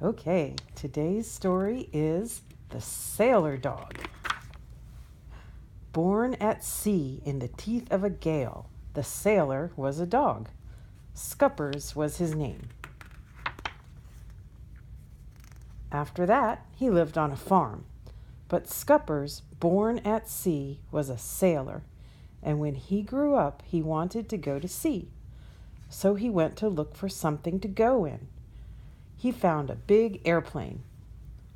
Okay, today's story is The Sailor Dog. Born at sea in the teeth of a gale, the sailor was a dog. Scuppers was his name. After that, he lived on a farm. But Scuppers, born at sea, was a sailor, and when he grew up, he wanted to go to sea. So he went to look for something to go in. He found a big airplane.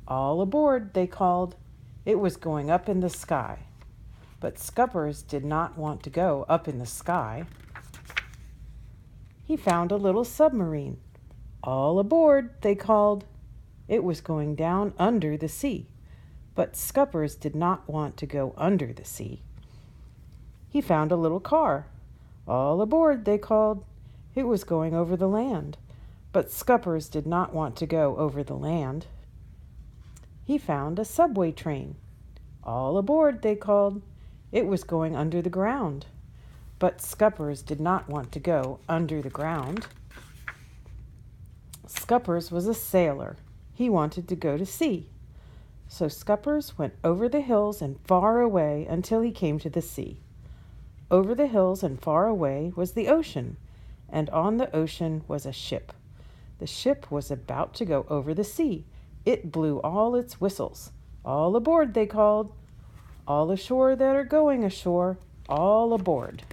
All aboard, they called. It was going up in the sky. But Scuppers did not want to go up in the sky. He found a little submarine. All aboard, they called. It was going down under the sea. But Scuppers did not want to go under the sea. He found a little car. All aboard, they called. It was going over the land. But Scuppers did not want to go over the land. He found a subway train. All aboard, they called. It was going under the ground. But Scuppers did not want to go under the ground. Scuppers was a sailor. He wanted to go to sea. So Scuppers went over the hills and far away until he came to the sea. Over the hills and far away was the ocean, and on the ocean was a ship. The ship was about to go over the sea. It blew all its whistles. All aboard, they called. All ashore that are going ashore, all aboard.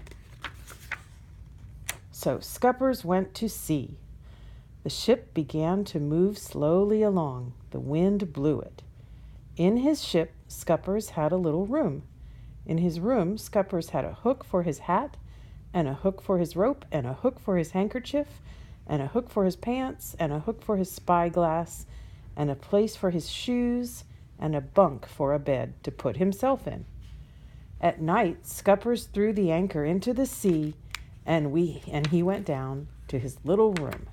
So Scuppers went to sea. The ship began to move slowly along. The wind blew it. In his ship, Scuppers had a little room. In his room, Scuppers had a hook for his hat, and a hook for his rope, and a hook for his handkerchief, and a hook for his pants, and a hook for his spyglass, and a place for his shoes, and a bunk for a bed to put himself in. At night, Scuppers threw the anchor into the sea, and he went down to his little room.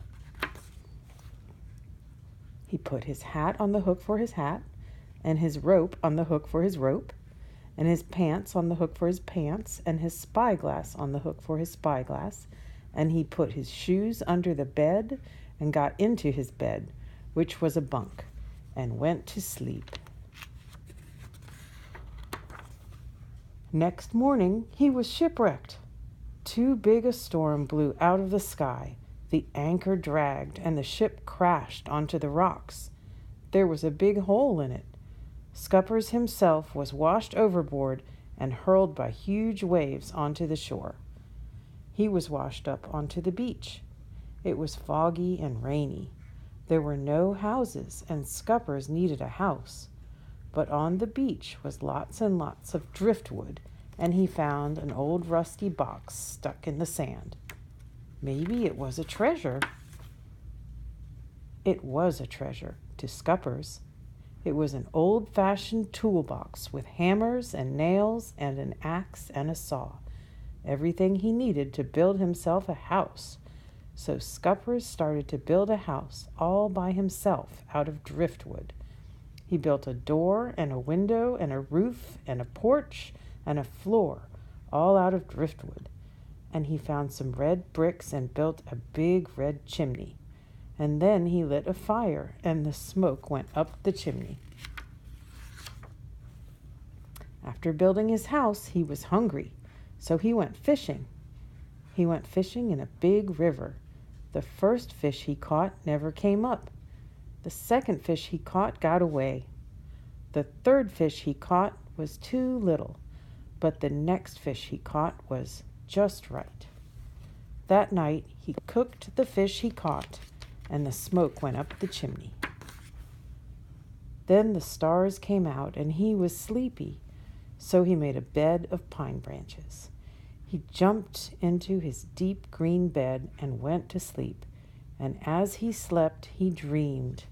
He put his hat on the hook for his hat, and his rope on the hook for his rope, and his pants on the hook for his pants, and his spyglass on the hook for his spyglass, and he put his shoes under the bed and got into his bed, which was a bunk, and went to sleep. Next morning, he was shipwrecked. Too big a storm blew out of the sky. The anchor dragged, and the ship crashed onto the rocks. There was a big hole in it. Scuppers himself was washed overboard and hurled by huge waves onto the shore. He was washed up onto the beach. It was foggy and rainy. There were no houses, and Scuppers needed a house. But on the beach was lots and lots of driftwood, and he found an old rusty box stuck in the sand. Maybe it was a treasure. It was a treasure to Scuppers. It was an old-fashioned toolbox with hammers and nails and an axe and a saw. Everything he needed to build himself a house. So Scuppers started to build a house all by himself out of driftwood. He built a door and a window and a roof and a porch and a floor, all out of driftwood. And he found some red bricks and built a big red chimney. And then he lit a fire, and the smoke went up the chimney. After building his house, he was hungry, so he went fishing. He went fishing in a big river. The first fish he caught never came up. The second fish he caught got away. The third fish he caught was too little, but the next fish he caught was just right. That night he cooked the fish he caught, and the smoke went up the chimney. Then the stars came out, and he was sleepy, so he made a bed of pine branches. He jumped into his deep green bed and went to sleep, and as he slept, he dreamed.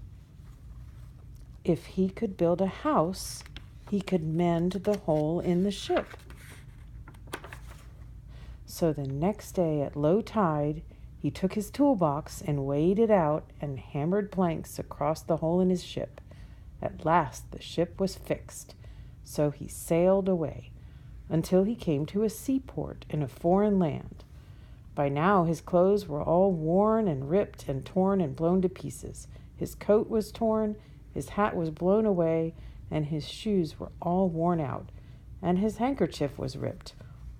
If he could build a house, he could mend the hole in the ship. So the next day at low tide, he took his toolbox and weighed it out and hammered planks across the hole in his ship. At last the ship was fixed, so he sailed away until he came to a seaport in a foreign land. By now his clothes were all worn and ripped and torn and blown to pieces. His coat was torn, his hat was blown away, and his shoes were all worn out, and his handkerchief was ripped.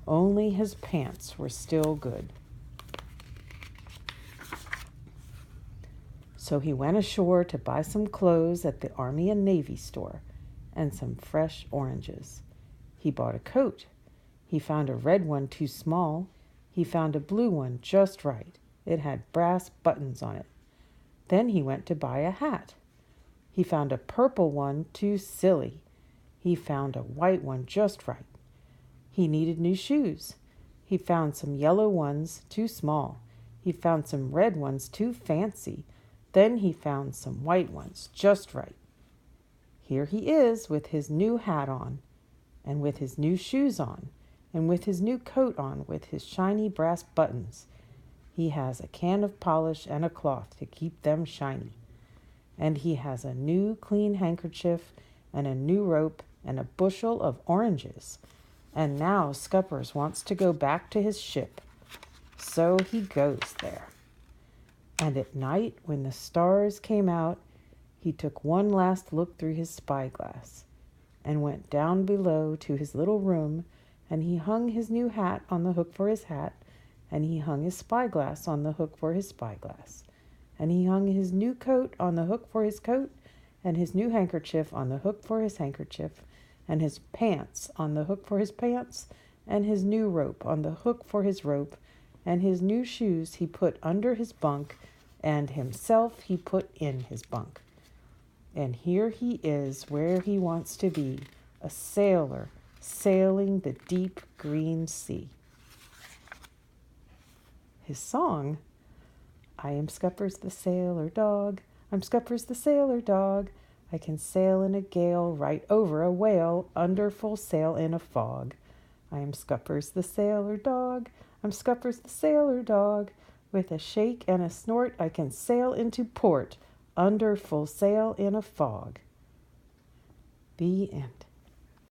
Only his pants were still good. So he went ashore to buy some clothes at the Army and Navy store and some fresh oranges. He bought a coat. He found a red one too small. He found a blue one just right. It had brass buttons on it. Then he went to buy a hat. He found a purple one too silly. He found a white one just right. He needed new shoes. He found some yellow ones too small. He found some red ones too fancy. Then he found some white ones just right. Here he is with his new hat on, and with his new shoes on, and with his new coat on with his shiny brass buttons. He has a can of polish and a cloth to keep them shiny. And he has a new clean handkerchief and a new rope and a bushel of oranges. And now Scuppers wants to go back to his ship. So he goes there. And at night, when the stars came out, he took one last look through his spyglass and went down below to his little room, and he hung his new hat on the hook for his hat, and he hung his spyglass on the hook for his spyglass, and he hung his new coat on the hook for his coat, and his new handkerchief on the hook for his handkerchief, and his pants on the hook for his pants, and his new rope on the hook for his rope, and his new shoes he put under his bunk, and himself he put in his bunk. And here he is where he wants to be, a sailor sailing the deep green sea. His song, I am Scuppers the sailor dog, I'm Scuppers the sailor dog, I can sail in a gale, right over a whale, under full sail in a fog. I am Scuppers the sailor dog, I'm Scuppers the sailor dog, with a shake and a snort I can sail into port, under full sail in a fog. The end.